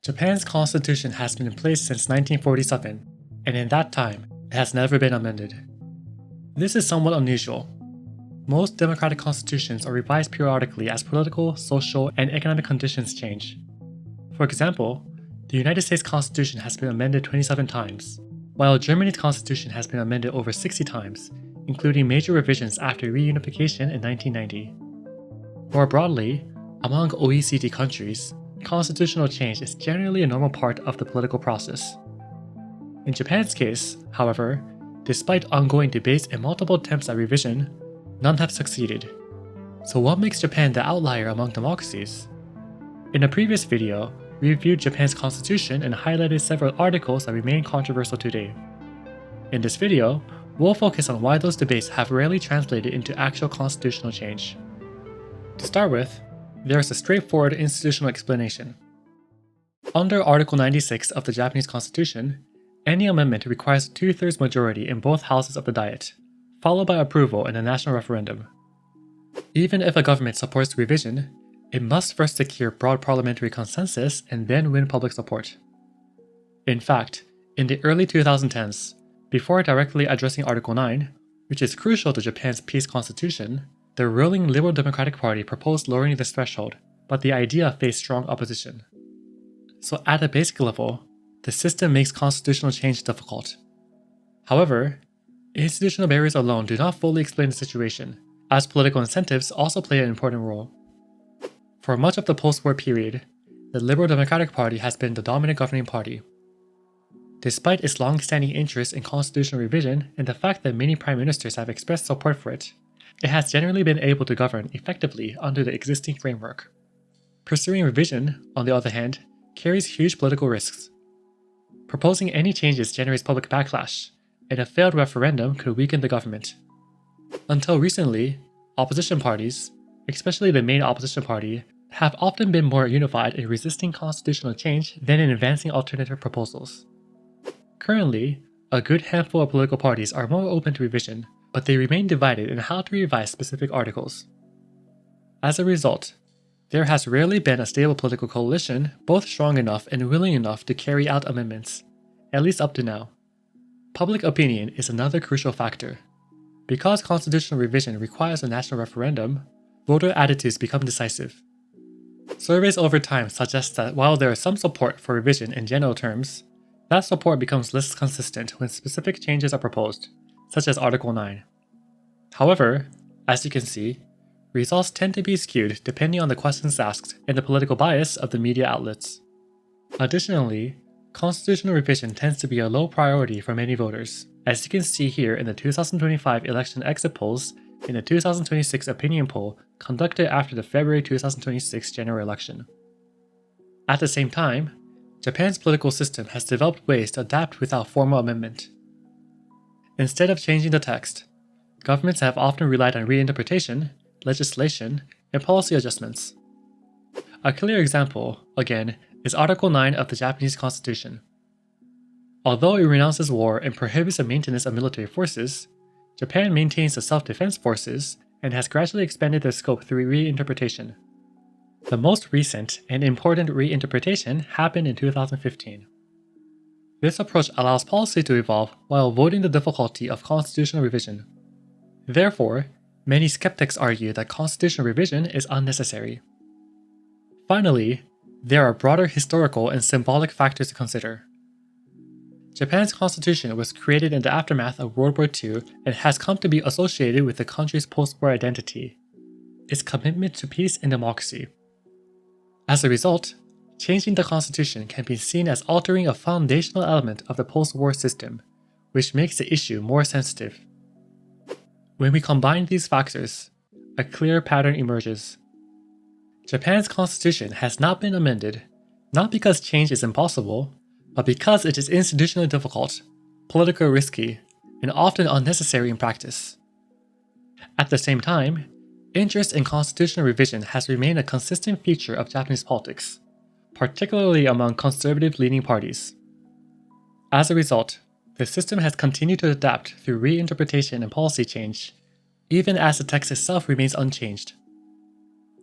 Japan's constitution has been in place since 1947, and in that time, it has never been amended. This is somewhat unusual. Most democratic constitutions are revised periodically as political, social, and economic conditions change. For example, the United States Constitution has been amended 27 times, while Germany's constitution has been amended over 60 times, including major revisions after reunification in 1990. More broadly, among OECD countries, constitutional change is generally a normal part of the political process. In Japan's case, however, despite ongoing debates and multiple attempts at revision, none have succeeded. So what makes Japan the outlier among democracies? In a previous video, we reviewed Japan's constitution and highlighted several articles that remain controversial today. In this video, we'll focus on why those debates have rarely translated into actual constitutional change. To start with, there is a straightforward institutional explanation. Under Article 96 of the Japanese Constitution, any amendment requires a 2/3 majority in both houses of the Diet, followed by approval in a national referendum. Even if a government supports revision, it must first secure broad parliamentary consensus and then win public support. In fact, in the early 2010s, before directly addressing Article 9, which is crucial to Japan's peace constitution, the ruling Liberal Democratic Party proposed lowering this threshold, but the idea faced strong opposition. So at a basic level, the system makes constitutional change difficult. However, institutional barriers alone do not fully explain the situation, as political incentives also play an important role. For much of the post-war period, the Liberal Democratic Party has been the dominant governing party. Despite its long-standing interest in constitutional revision and the fact that many prime ministers have expressed support for it, it has generally been able to govern effectively under the existing framework. Pursuing revision, on the other hand, carries huge political risks. Proposing any changes generates public backlash, and a failed referendum could weaken the government. Until recently, opposition parties, especially the main opposition party, have often been more unified in resisting constitutional change than in advancing alternative proposals. Currently, a good handful of political parties are more open to revision, but they remain divided in how to revise specific articles. As a result, there has rarely been a stable political coalition both strong enough and willing enough to carry out amendments, at least up to now. Public opinion is another crucial factor. Because constitutional revision requires a national referendum, voter attitudes become decisive. Surveys over time suggest that while there is some support for revision in general terms, that support becomes less consistent when specific changes are proposed, such as Article 9. However, as you can see, results tend to be skewed depending on the questions asked and the political bias of the media outlets. Additionally, constitutional revision tends to be a low priority for many voters, as you can see here in the 2025 election exit polls and the 2026 opinion poll conducted after the February 2026 general election. At the same time, Japan's political system has developed ways to adapt without formal amendment. Instead of changing the text, governments have often relied on reinterpretation, legislation, and policy adjustments. A clear example, again, is Article 9 of the Japanese Constitution. Although it renounces war and prohibits the maintenance of military forces, Japan maintains the self-defense forces and has gradually expanded their scope through reinterpretation. The most recent and important reinterpretation happened in 2015. This approach allows policy to evolve while avoiding the difficulty of constitutional revision. Therefore, many skeptics argue that constitutional revision is unnecessary. Finally, there are broader historical and symbolic factors to consider. Japan's constitution was created in the aftermath of World War II and has come to be associated with the country's post-war identity, its commitment to peace and democracy. As a result, changing the constitution can be seen as altering a foundational element of the post-war system, which makes the issue more sensitive. When we combine these factors, a clear pattern emerges. Japan's constitution has not been amended, not because change is impossible, but because it is institutionally difficult, politically risky, and often unnecessary in practice. At the same time, interest in constitutional revision has remained a consistent feature of Japanese politics, particularly among conservative-leaning parties. As a result, the system has continued to adapt through reinterpretation and policy change, even as the text itself remains unchanged.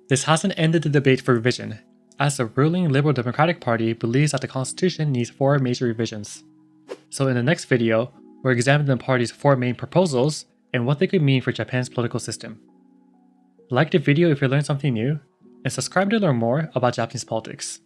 This hasn't ended the debate for revision, as the ruling Liberal Democratic Party believes that the constitution needs 4 major revisions. So in the next video, we'll examine the party's 4 main proposals and what they could mean for Japan's political system. Like the video if you learned something new, and subscribe to learn more about Japanese politics.